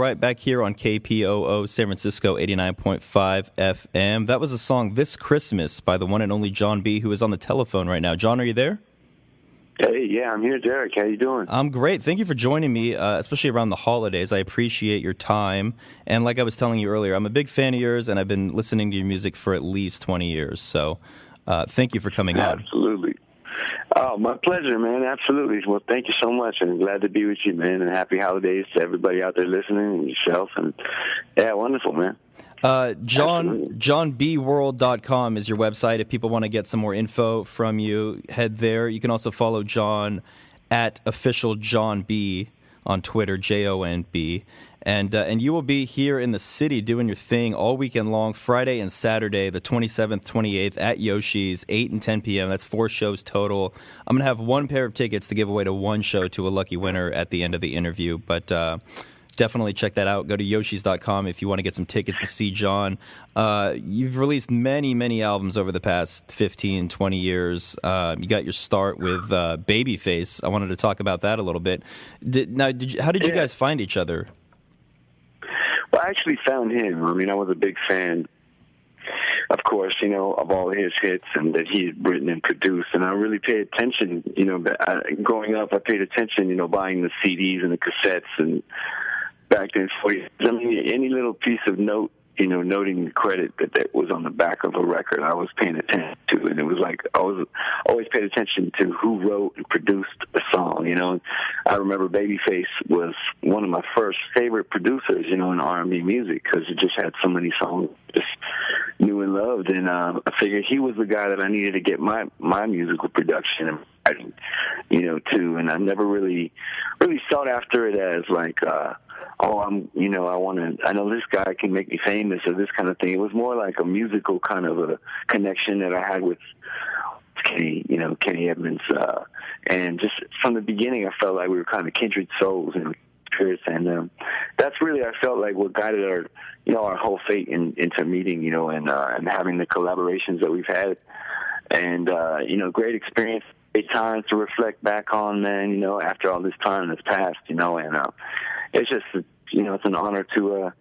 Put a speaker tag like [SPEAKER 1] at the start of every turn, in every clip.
[SPEAKER 1] right back here on KPOO San Francisco 89.5 FM. That was a song, This Christmas, by the one and only Jon B, who is on the telephone right now. Jon, are you there?
[SPEAKER 2] Hey, yeah, I'm here, Derek. How you doing?
[SPEAKER 1] I'm great. Thank you for joining me, especially around the holidays. I appreciate your time. And like I was telling you earlier, I'm a big fan of yours, and I've been listening to your music for at least 20 years. So thank you for coming on.
[SPEAKER 2] Absolutely. Oh, my pleasure, man. Absolutely. Well, thank you so much, and glad to be with you, man. And happy holidays to everybody out there listening, and yourself. And yeah, wonderful, man.
[SPEAKER 1] JonBWorld.com is your website. If people want to get some more info from you, head there. You can also follow Jon at official Jon B on Twitter, JONB. And you will be here in the city doing your thing all weekend long, Friday and Saturday, the 27th, 28th at Yoshi's, 8 and 10 p.m. That's 4 shows total. I'm going to have one pair of tickets to give away to one show to a lucky winner at the end of the interview. But definitely check that out. Go to Yoshis.com if you want to get some tickets to see Jon. You've released many, many albums over the past 15, 20 years. You got your start with Babyface. I wanted to talk about that a little bit. How did you guys find each other?
[SPEAKER 2] Well, I actually found him. I mean, I was a big fan, of course, you know, of all his hits and that he had written and produced. And I really paid attention, you know, growing up, I paid attention, you know, buying the CDs and the cassettes and back then, I mean, any little piece of note, you know, noting the credit that was on the back of a record, I was paying attention to. And it was like I was always paid attention to who wrote and produced the song, you know. I remember Babyface was one of my first favorite producers, you know, in R&B music because it just had so many songs just knew and loved. And I figured he was the guy that I needed to get my musical production and writing, you know, too. And I never really sought after it as like, you know, I know this guy can make me famous or this kind of thing. It was more like a musical kind of a connection that I had with Kenny Edmonds. And just from the beginning, I felt like we were kind of kindred souls and spirits. And that's really, I felt like what guided our whole fate into meeting, you know, and having the collaborations that we've had. And, you know, great experience, great time to reflect back on, man, you know, after all this time that's passed, you know, and it's just, you know, it's an honor to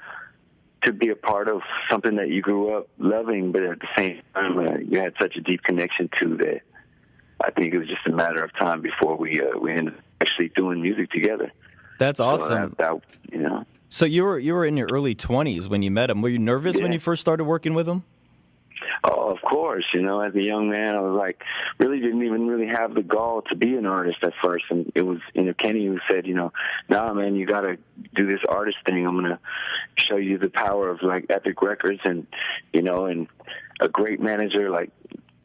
[SPEAKER 2] be a part of something that you grew up loving, but at the same time, you had such a deep connection to that. I think it was just a matter of time before we ended up actually doing music together.
[SPEAKER 1] That's awesome.
[SPEAKER 2] So you know.
[SPEAKER 1] So you were in your early 20s when you met him. Were you nervous when you first started working with him?
[SPEAKER 2] Oh, of course. You know, as a young man, I was like, really didn't even really have the gall to be an artist at first. And it was, you know, Kenny who said, you know, nah, man, you got to do this artist thing. I'm going to show you the power of, like, Epic Records and, you know, and a great manager like,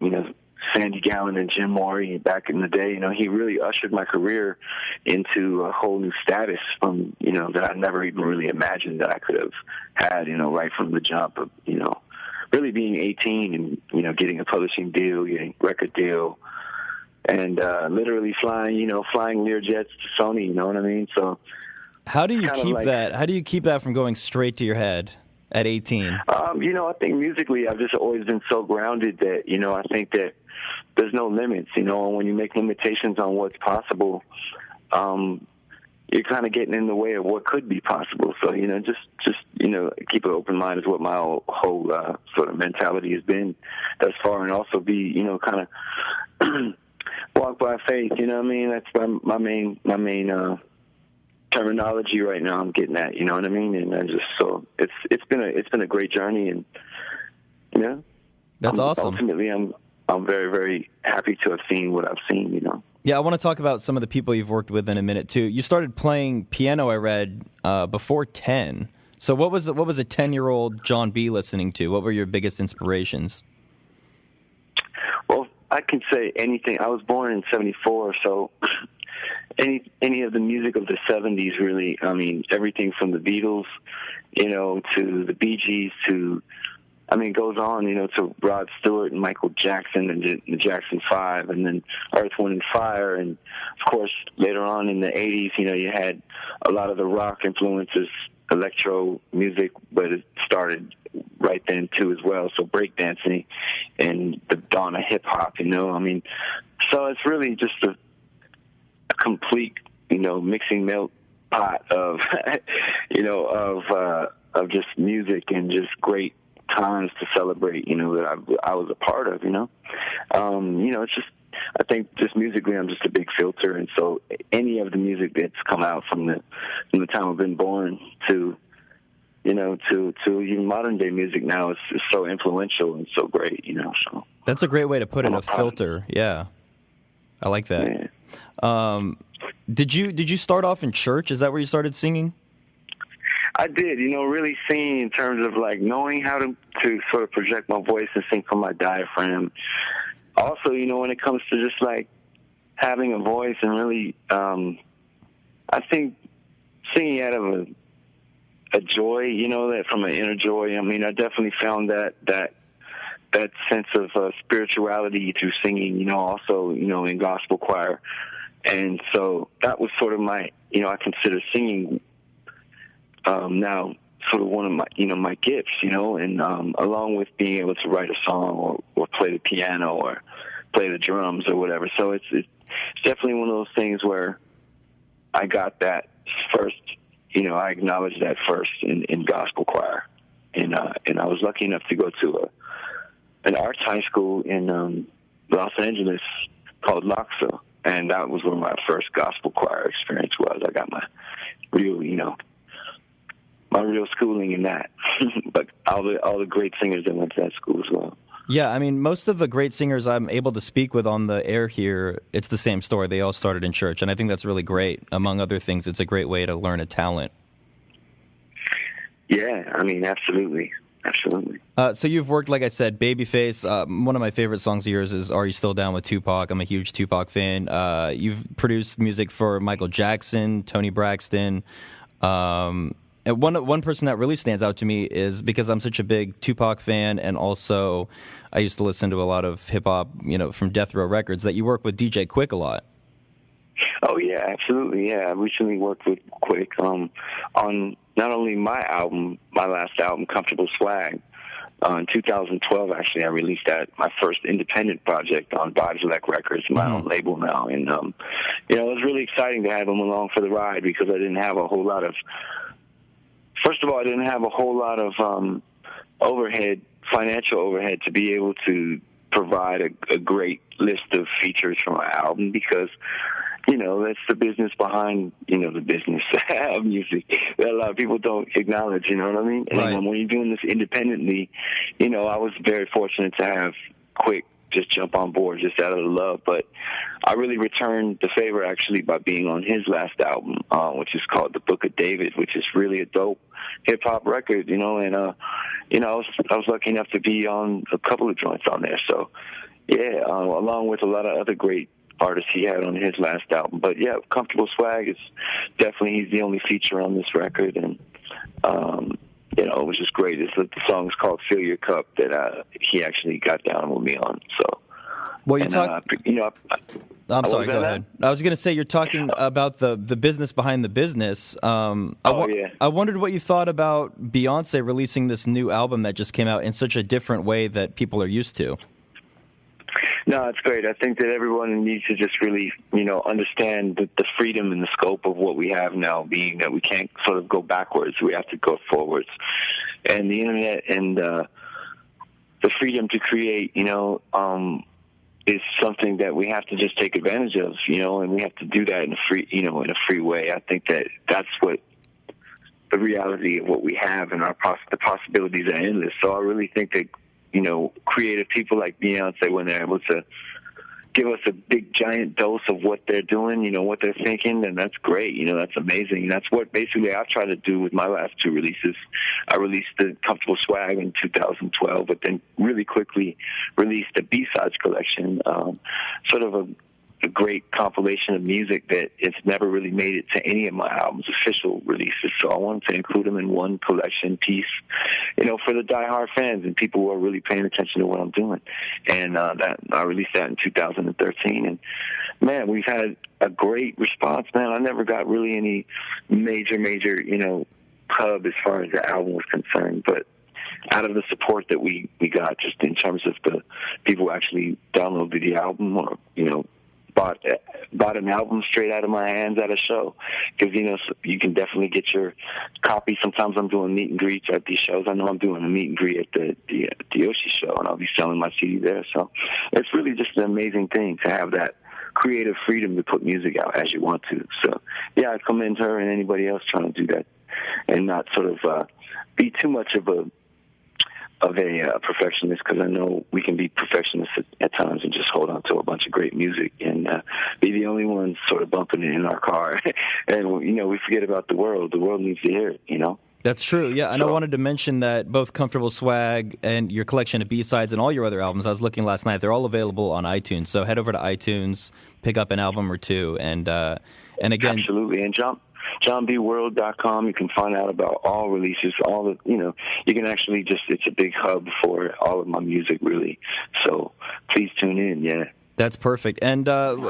[SPEAKER 2] you know, Sandy Gallen and Jim Morey back in the day. You know, he really ushered my career into a whole new status from, you know, that I never even really imagined that I could have had, you know, right from the jump of, you know, really being 18 and, you know, getting a publishing deal, getting a record deal, and literally flying Learjets to Sony, you know what I mean? So
[SPEAKER 1] how do you keep that? How do you keep that from going straight to your head at 18?
[SPEAKER 2] You know, I think musically I've just always been so grounded that, you know, I think that there's no limits, you know, and when you make limitations on what's possible, you're kind of getting in the way of what could be possible. So, you know, just you know, keep an open mind is what my whole sort of mentality has been thus far, and also be, you know, kind of walk by faith. You know what I mean? That's my main terminology right now. I'm getting at, you know what I mean? And I just it's been a great journey, and you know,
[SPEAKER 1] that's awesome.
[SPEAKER 2] Ultimately, I'm very, very happy to have seen what I've seen. You know.
[SPEAKER 1] Yeah, I want to talk about some of the people you've worked with in a minute, too. You started playing piano, I read, before 10. So what was a 10-year-old Jon B listening to? What were your biggest inspirations?
[SPEAKER 2] Well, I can say anything. I was born in 1974, so any of the music of the 70s, really. I mean, everything from the Beatles, you know, to the Bee Gees, to... I mean, it goes on, you know, to Rod Stewart and Michael Jackson and the Jackson 5, and then Earth, Wind, and Fire. And, of course, later on in the 80s, you know, you had a lot of the rock influences, electro music, but it started right then, too, as well. So breakdancing and the dawn of hip-hop, you know. I mean, so it's really just a complete, you know, mixing pot of, of just music and just great times to celebrate, that I was a part of, it's just, I think just musically I'm just a big filter, and so any of the music that's come out from the time I've been born to even modern day music now is so influential and so great, so.
[SPEAKER 1] That's a great way to put it, a filter. Yeah. I like that. Yeah. Did you start off in church? Is that where you started singing?
[SPEAKER 2] I did, really singing in terms of like knowing how to sort of project my voice and sing from my diaphragm. Also, when it comes to just like having a voice and really, I think singing out of a joy, that from an inner joy. I mean, I definitely found that sense of spirituality through singing, also, in gospel choir. And so that was sort of my, I consider singing now sort of one of my, my gifts, and along with being able to write a song or play the piano or play the drums or whatever. So it's definitely one of those things where I got that first, I acknowledged that first in gospel choir. And I was lucky enough to go to an arts high school in Los Angeles called LACSA. And that was where my first gospel choir experience was. I got my real, my real schooling in that. But all the great singers that went to that school as well.
[SPEAKER 1] Yeah, I mean, most of the great singers I'm able to speak with on the air here, it's the same story. They all started in church, and I think that's really great. Among other things, it's a great way to learn a talent.
[SPEAKER 2] Yeah, I mean, absolutely. Absolutely.
[SPEAKER 1] So you've worked, like I said, Babyface. One of my favorite songs of yours is Are You Still Down with Tupac? I'm a huge Tupac fan. You've produced music for Michael Jackson, Tony Braxton. And one person that really stands out to me is because I'm such a big Tupac fan, and also I used to listen to a lot of hip-hop, from Death Row Records, that you work with DJ Quick a lot.
[SPEAKER 2] Oh, yeah, absolutely. Yeah, I recently worked with Quick on not only my last album, Comfortable Swag. In 2012, actually, I released my first independent project on Bobslec Records, my own label now. And, it was really exciting to have him along for the ride because I didn't have a whole lot of, first of all, I didn't have a whole lot of financial overhead to be able to provide a great list of features for my album because, that's the business behind, the business of music that a lot of people don't acknowledge, you know what I mean? And
[SPEAKER 1] right.
[SPEAKER 2] When you're doing this independently, I was very fortunate to have Quick just jump on board just out of the love. But I really returned the favor, actually, by being on his last album, which is called The Book of David, which is really a dope hip-hop record, and, I was lucky enough to be on a couple of joints on there. So, yeah, along with a lot of other great artists he had on his last album. But yeah, Comfortable Swag is definitely, he's the only feature on this record, and it was just great. The song's called Fill Your Cup that he actually got down with me on. So,
[SPEAKER 1] well, I'm sorry, go ahead. I was going to say, you're talking about the business behind the business. Yeah. I wondered what you thought about Beyonce releasing this new album that just came out in such a different way that people are used to.
[SPEAKER 2] No, it's great. I think that everyone needs to just really, understand the freedom and the scope of what we have now, being that we can't sort of go backwards. We have to go forwards. And the internet and the freedom to create, is something that we have to just take advantage of, and we have to do that in a free way. I think that that's what the reality of what we have, and the possibilities are endless. So I really think that, creative people like Beyonce, when they're able to give us a big, giant dose of what they're doing, what they're thinking, then that's great. That's amazing. And that's what basically I've tried to do with my last two releases. I released the Comfortable Swag in 2012, but then really quickly released a B-Sides collection, sort of a great compilation of music that it's never really made it to any of my albums' official releases. So I wanted to include them in one collection piece, for the diehard fans and people who are really paying attention to what I'm doing. And that I released that in 2013. And man, we've had a great response, man. I never got really any major, pub as far as the album was concerned, but out of the support that we got, just in terms of the people who actually downloaded the album or, bought an album straight out of my hands at a show, because you can definitely get your copy. Sometimes I'm doing meet and greets at these shows. I know I'm doing a meet and greet at the Yoshi show, and I'll be selling my CD there. So it's really just an amazing thing to have that creative freedom to put music out as you want to. So yeah, I commend her and anybody else trying to do that, and not sort of be too much of a perfectionist, because I know we can be perfectionists at times and just hold on to a bunch of great music and be the only ones sort of bumping it in our car. And, we forget about the world. The world needs to hear it,
[SPEAKER 1] That's true, yeah. And I wanted to mention that both Comfortable Swag and your collection of B-sides and all your other albums, I was looking last night, they're all available on iTunes. So head over to iTunes, pick up an album or two, and again...
[SPEAKER 2] Absolutely, and JonBWorld.com, you can find out about all releases, all the, you can actually it's a big hub for all of my music, really. So please tune in, yeah.
[SPEAKER 1] That's perfect. And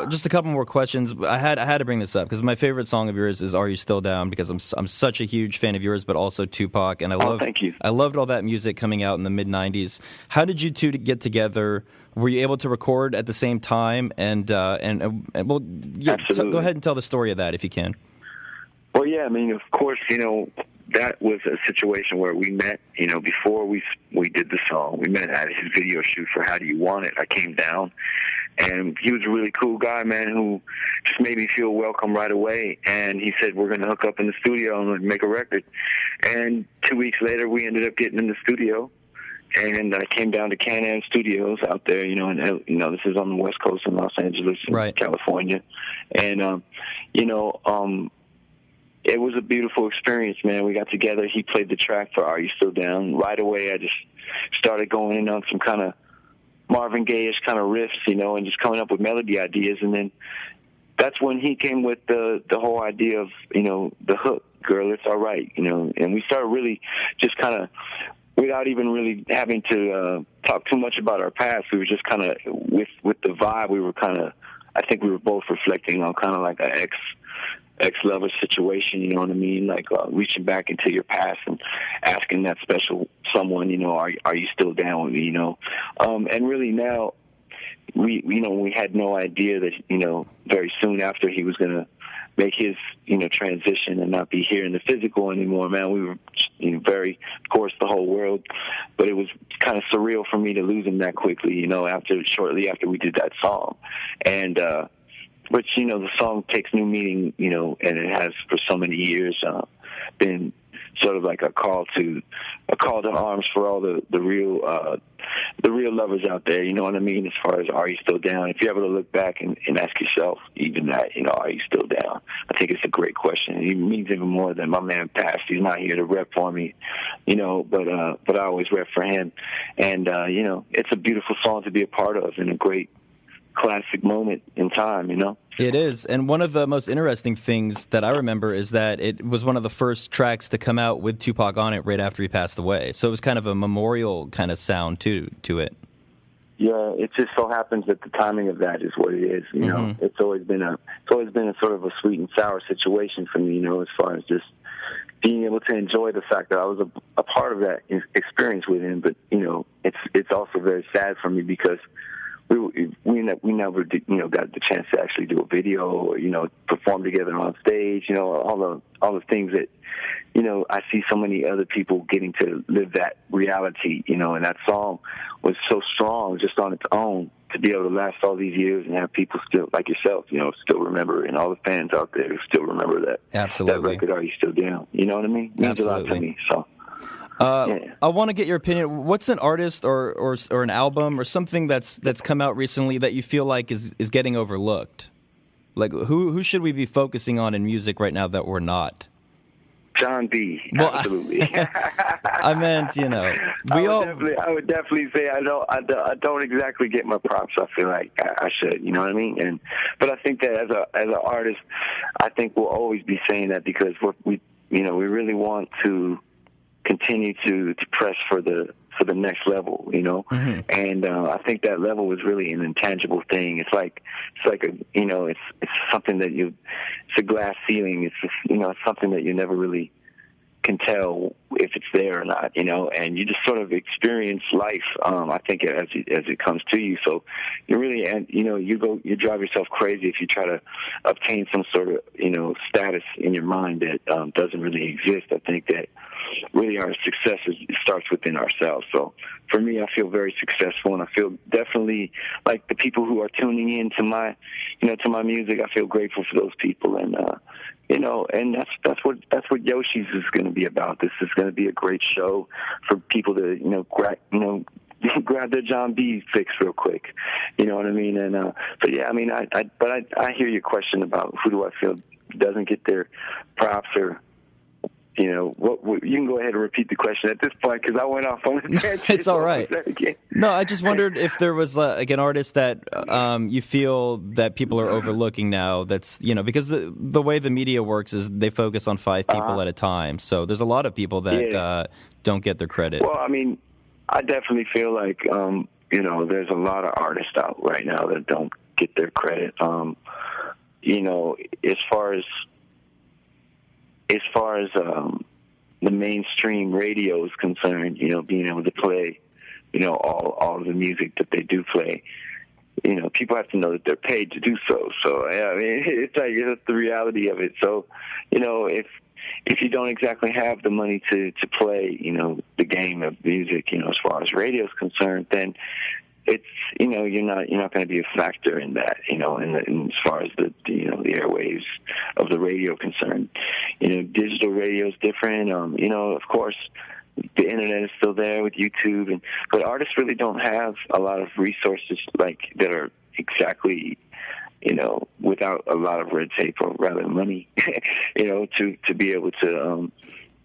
[SPEAKER 1] just a couple more questions. I had to bring this up because my favorite song of yours is "Are You Still Down?" because I'm such a huge fan of yours, but also Tupac, and
[SPEAKER 2] thank you.
[SPEAKER 1] I loved all that music coming out in the mid '90s. How did you two get together? Were you able to record at the same time? And go ahead and tell the story of that if you can.
[SPEAKER 2] Well, yeah, I mean, of course, that was a situation where we met, before we did the song. We met at his video shoot for How Do You Want It. I came down, and he was a really cool guy, man, who just made me feel welcome right away. And he said, we're going to hook up in the studio and make a record. And 2 weeks later, we ended up getting in the studio. And I came down to Can-Am Studios out there, and this is on the West Coast in Los Angeles,
[SPEAKER 1] right.
[SPEAKER 2] California. And, it was a beautiful experience, man. We got together. He played the track for Are You Still Down? Right away, I just started going in on some kind of Marvin Gaye-ish kind of riffs, and just coming up with melody ideas. And then that's when he came with the whole idea of, the hook, Girl, It's All Right, And we started really just kind of, without even really having to talk too much about our past, we were just kind of, with the vibe, we were kind of, I think we were both reflecting on kind of like an ex-lover situation, you know what I mean? Like reaching back into your past and asking that special someone, are you still down with me, And really now, we had no idea that, very soon after he was going to make his, transition and not be here in the physical anymore, man. We were, very, of course, the whole world, but it was kind of surreal for me to lose him that quickly, shortly after we did that song. And, which, the song takes new meaning, and it has for so many years been sort of like a call to arms for all the real lovers out there, you know what I mean, as far as Are You Still Down? If you ever look back and ask yourself even that, are you still down? I think it's a great question. It means even more than my man passed. He's not here to rep for me, but I always rep for him. And, it's a beautiful song to be a part of and a great classic moment in time,
[SPEAKER 1] It is, and one of the most interesting things that I remember is that it was one of the first tracks to come out with Tupac on it right after he passed away. So it was kind of a memorial kind of sound to it.
[SPEAKER 2] Yeah, it just so happens that the timing of that is what it is.
[SPEAKER 1] Mm-hmm.
[SPEAKER 2] It's always been a sort of a sweet and sour situation for me. As far as just being able to enjoy the fact that I was a part of that experience with him. But it's also very sad for me because we never did, got the chance to actually do a video or perform together on stage. All the things that I see so many other people getting to live that reality. And that song was so strong just on its own to be able to last all these years and have people still like yourself, still remember, and all the fans out there who still remember that.
[SPEAKER 1] Absolutely.
[SPEAKER 2] That record. Are You Still Down? You know what I mean? It means
[SPEAKER 1] Absolutely.
[SPEAKER 2] a lot to me. So.
[SPEAKER 1] I want to get your opinion. What's an artist or an album or something that's come out recently that you feel like is getting overlooked? Like who should we be focusing on in music right now that we're not?
[SPEAKER 2] Jon B.
[SPEAKER 1] Well,
[SPEAKER 2] absolutely.
[SPEAKER 1] I meant,
[SPEAKER 2] I would definitely say I don't exactly get my props. I feel like I should, you know what I mean? But I think that as an artist, I think we'll always be saying that because we really want to continue to press for the next level,
[SPEAKER 1] Mm-hmm.
[SPEAKER 2] And I think that level is really an intangible thing. It's like it's something that it's a glass ceiling. It's just, it's something that you never really can tell if it's there or not, and you just sort of experience life, I think, as it comes to you. So you really, and you drive yourself crazy if you try to obtain some sort of, status in your mind that doesn't really exist. I think that really our success starts within ourselves. So for me, I feel very successful, and I feel definitely like the people who are tuning in to my, to my music. I feel grateful for those people, and and that's what Yoshi's is going to be about. This is going to be a great show for people to grab their Jon B fix real quick. You know what I mean? And but yeah, I mean, I hear your question about who do I feel doesn't get their props, or what you can go ahead and repeat the question at this point, because I went off on a tangent.
[SPEAKER 1] It's all right. No, I just wondered if there was like an artist that you feel that people are overlooking now. That's because the way the media works is they focus on 5 people at a time. So there's a lot of people that don't get their credit.
[SPEAKER 2] Well, I mean, I definitely feel like there's a lot of artists out right now that don't get their credit. As far as the mainstream radio is concerned, being able to play, all of the music that they do play, people have to know that they're paid to do so. So yeah, I mean, it's like that's the reality of it. So, if you don't exactly have the money to play, the game of music, as far as radio is concerned, then it's you're not going to be a factor in that, in as far as the airwaves of the radio concerned. Digital radio is different. Of course, the internet is still there with YouTube, but artists really don't have a lot of resources like that are exactly without a lot of red tape, or rather money, to be able to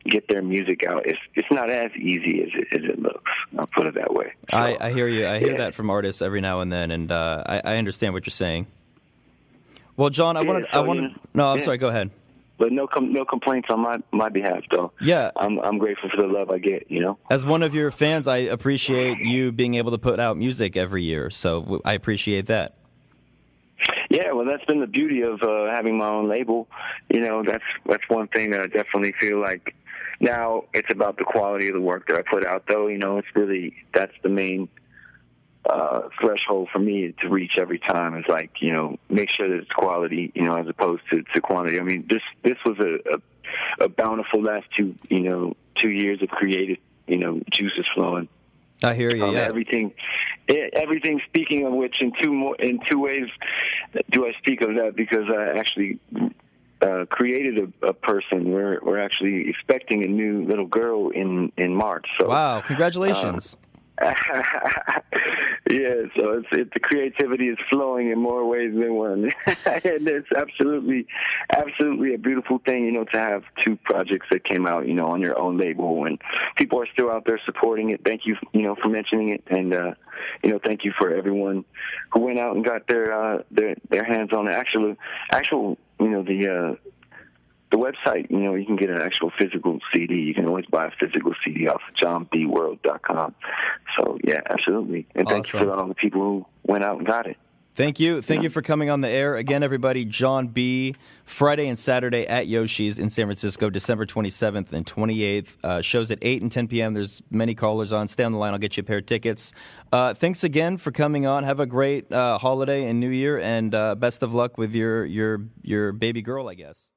[SPEAKER 2] get their music out. It's not as easy as it looks. I'll put it that way. So,
[SPEAKER 1] I hear you. I hear that from artists every now and then, and I understand what you're saying. Well, Jon, sorry. Go ahead.
[SPEAKER 2] But no complaints on my behalf, though.
[SPEAKER 1] Yeah,
[SPEAKER 2] I'm grateful for the love I get.
[SPEAKER 1] As one of your fans, I appreciate you being able to put out music every year. So I appreciate that.
[SPEAKER 2] Yeah, well, that's been the beauty of having my own label. That's one thing that I definitely feel like. Now it's about the quality of the work that I put out, though. It's really, that's the main threshold for me to reach every time. Is like, make sure that it's quality, as opposed to quantity. I mean, this was a bountiful last 2 years of creative, juices flowing.
[SPEAKER 1] I hear you. Yeah.
[SPEAKER 2] Everything. Speaking of which, in two ways do I speak of that, because I actually created a person. We're actually expecting a new little girl in March. So
[SPEAKER 1] wow! Congratulations.
[SPEAKER 2] Yeah, so the creativity is flowing in more ways than one, and it's absolutely a beautiful thing, to have 2 projects that came out, on your own label, and people are still out there supporting it. Thank you, for mentioning it, and thank you for everyone who went out and got their hands on the actual, the website. You can get an actual physical CD. You can always buy a physical CD off of JonBWorld.com. So, yeah, absolutely. And
[SPEAKER 1] awesome.
[SPEAKER 2] Thank you for all the people who went out and got it.
[SPEAKER 1] Thank you. Thank you for coming on the air. Again, everybody, Jon B, Friday and Saturday at Yoshi's in San Francisco, December 27th and 28th. Shows at 8 and 10 p.m. There's many callers on. Stay on the line. I'll get you a pair of tickets. Thanks again for coming on. Have a great holiday and New Year, and best of luck with your baby girl, I guess.